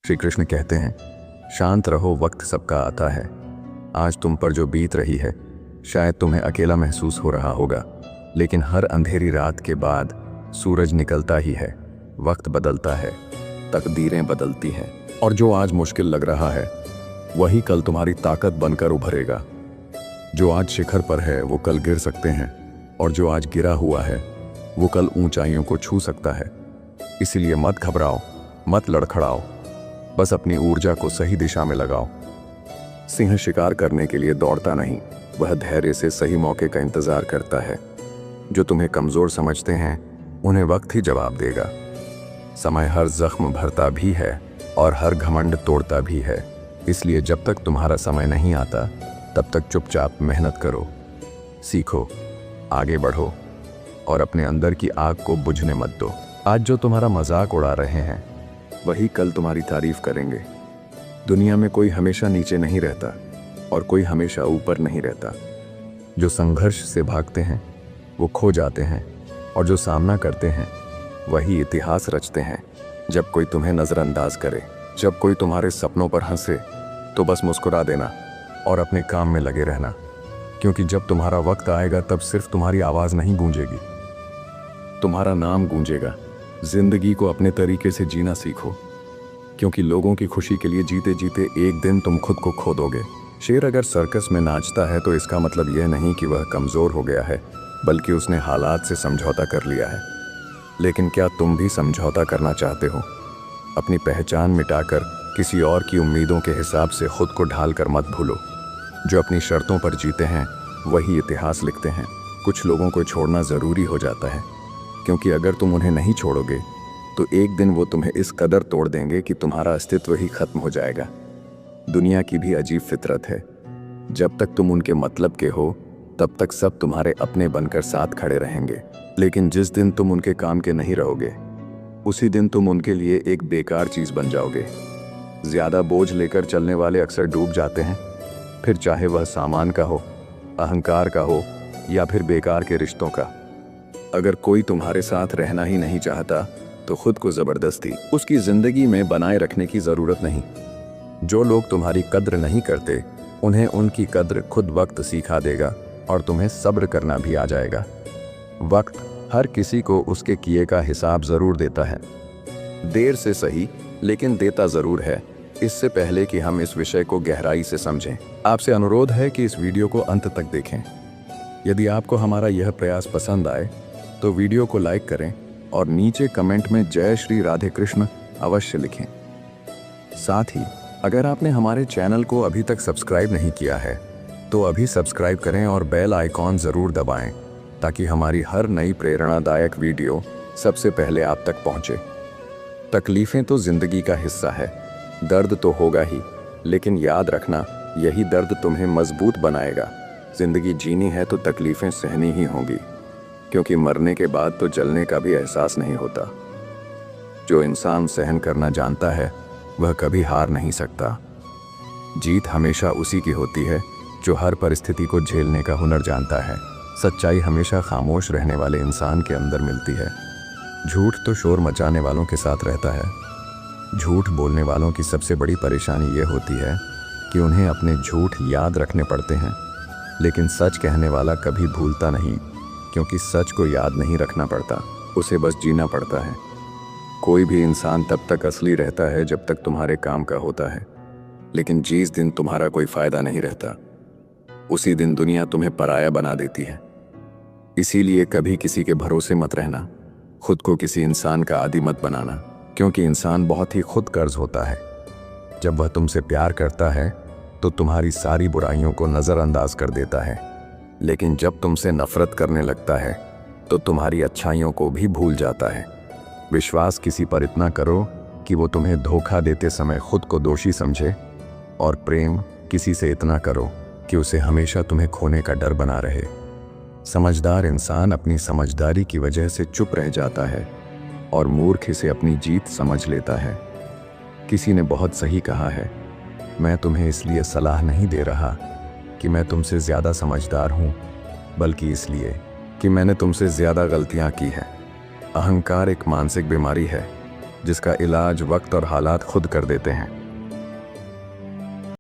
श्री कृष्ण कहते हैं, शांत रहो, वक्त सबका आता है। आज तुम पर जो बीत रही है शायद तुम्हें अकेला महसूस हो रहा होगा, लेकिन हर अंधेरी रात के बाद सूरज निकलता ही है। वक्त बदलता है, तकदीरें बदलती हैं, और जो आज मुश्किल लग रहा है वही कल तुम्हारी ताकत बनकर उभरेगा। जो आज शिखर पर है वो कल गिर सकते हैं, और जो आज गिरा हुआ है वो कल ऊंचाइयों को छू सकता है। इसीलिए मत घबराओ, मत लड़खड़ाओ, बस अपनी ऊर्जा को सही दिशा में लगाओ। सिंह शिकार करने के लिए दौड़ता नहीं, वह धैर्य से सही मौके का इंतजार करता है। जो तुम्हें कमजोर समझते हैं उन्हें वक्त ही जवाब देगा। समय हर जख्म भरता भी है और हर घमंड तोड़ता भी है। इसलिए जब तक तुम्हारा समय नहीं आता तब तक चुपचाप मेहनत करो, सीखो, आगे बढ़ो और अपने अंदर की आग को बुझने मत दो। आज जो तुम्हारा मजाक उड़ा रहे हैं वही कल तुम्हारी तारीफ करेंगे। दुनिया में कोई हमेशा नीचे नहीं रहता और कोई हमेशा ऊपर नहीं रहता। जो संघर्ष से भागते हैं वो खो जाते हैं, और जो सामना करते हैं वही इतिहास रचते हैं। जब कोई तुम्हें नज़रअंदाज करे, जब कोई तुम्हारे सपनों पर हंसे, तो बस मुस्कुरा देना और अपने काम में लगे रहना, क्योंकि जब तुम्हारा वक्त आएगा तब सिर्फ तुम्हारी आवाज़ नहीं गूंजेगी, तुम्हारा नाम गूंजेगा। जिंदगी को अपने तरीके से जीना सीखो, क्योंकि लोगों की खुशी के लिए जीते जीते एक दिन तुम खुद को खो दोगे। शेर अगर सर्कस में नाचता है तो इसका मतलब यह नहीं कि वह कमज़ोर हो गया है, बल्कि उसने हालात से समझौता कर लिया है। लेकिन क्या तुम भी समझौता करना चाहते हो? अपनी पहचान मिटाकर किसी और की उम्मीदों के हिसाब से खुद को ढालकर मत भूलो। जो अपनी शर्तों पर जीते हैं वही इतिहास लिखते हैं। कुछ लोगों को छोड़ना ज़रूरी हो जाता है, क्योंकि अगर तुम उन्हें नहीं छोड़ोगे तो एक दिन वो तुम्हें इस कदर तोड़ देंगे कि तुम्हारा अस्तित्व ही खत्म हो जाएगा। दुनिया की भी अजीब फितरत है, जब तक तुम उनके मतलब के हो तब तक सब तुम्हारे अपने बनकर साथ खड़े रहेंगे, लेकिन जिस दिन तुम उनके काम के नहीं रहोगे उसी दिन तुम उनके लिए एक बेकार चीज़ बन जाओगे। ज़्यादा बोझ लेकर चलने वाले अक्सर डूब जाते हैं, फिर चाहे वह सामान का हो, अहंकार का हो या फिर बेकार के रिश्तों का। अगर कोई तुम्हारे साथ रहना ही नहीं चाहता तो खुद को ज़बरदस्ती उसकी ज़िंदगी में बनाए रखने की ज़रूरत नहीं। जो लोग तुम्हारी कद्र नहीं करते उन्हें उनकी कद्र खुद वक्त सिखा देगा, और तुम्हें सब्र करना भी आ जाएगा। वक्त हर किसी को उसके किए का हिसाब ज़रूर देता है, देर से सही लेकिन देता ज़रूर है। इससे पहले कि हम इस विषय को गहराई से समझें, आपसे अनुरोध है कि इस वीडियो को अंत तक देखें। यदि आपको हमारा यह प्रयास पसंद आए तो वीडियो को लाइक करें और नीचे कमेंट में जय श्री राधे कृष्ण अवश्य लिखें। साथ ही अगर आपने हमारे चैनल को अभी तक सब्सक्राइब नहीं किया है तो अभी सब्सक्राइब करें और बेल आइकॉन ज़रूर दबाएं, ताकि हमारी हर नई प्रेरणादायक वीडियो सबसे पहले आप तक पहुंचे। तकलीफ़ें तो ज़िंदगी का हिस्सा है, दर्द तो होगा ही, लेकिन याद रखना यही दर्द तुम्हें मजबूत बनाएगा। ज़िंदगी जीनी है तो तकलीफ़ें सहनी ही होंगी, क्योंकि मरने के बाद तो जलने का भी एहसास नहीं होता। जो इंसान सहन करना जानता है वह कभी हार नहीं सकता। जीत हमेशा उसी की होती है जो हर परिस्थिति को झेलने का हुनर जानता है। सच्चाई हमेशा खामोश रहने वाले इंसान के अंदर मिलती है। झूठ तो शोर मचाने वालों के साथ रहता है। झूठ बोलने वालों की सबसे बड़ी परेशानी ये होती है कि उन्हें अपने झूठ याद रखने पड़ते हैं, लेकिन सच कहने वाला कभी भूलता नहीं, क्योंकि सच को याद नहीं रखना पड़ता, उसे बस जीना पड़ता है। कोई भी इंसान तब तक असली रहता है जब तक तुम्हारे काम का होता है, लेकिन जिस दिन तुम्हारा कोई फायदा नहीं रहता उसी दिन दुनिया तुम्हें पराया बना देती है। इसीलिए कभी किसी के भरोसे मत रहना, खुद को किसी इंसान का आदी मत बनाना, क्योंकि इंसान बहुत ही खुद कर्ज होता है। जब वह तुमसे प्यार करता है तो तुम्हारी सारी बुराइयों को नज़रअंदाज कर देता है, लेकिन जब तुमसे नफरत करने लगता है तो तुम्हारी अच्छाइयों को भी भूल जाता है। विश्वास किसी पर इतना करो कि वो तुम्हें धोखा देते समय खुद को दोषी समझे, और प्रेम किसी से इतना करो कि उसे हमेशा तुम्हें खोने का डर बना रहे। समझदार इंसान अपनी समझदारी की वजह से चुप रह जाता है, और मूर्ख इसे अपनी जीत समझ लेता है। किसी ने बहुत सही कहा है, मैं तुम्हें इसलिए सलाह नहीं दे रहा कि मैं तुमसे ज़्यादा समझदार हूँ, बल्कि इसलिए कि मैंने तुमसे ज़्यादा गलतियाँ की हैं। अहंकार एक मानसिक बीमारी है जिसका इलाज वक्त और हालात खुद कर देते हैं।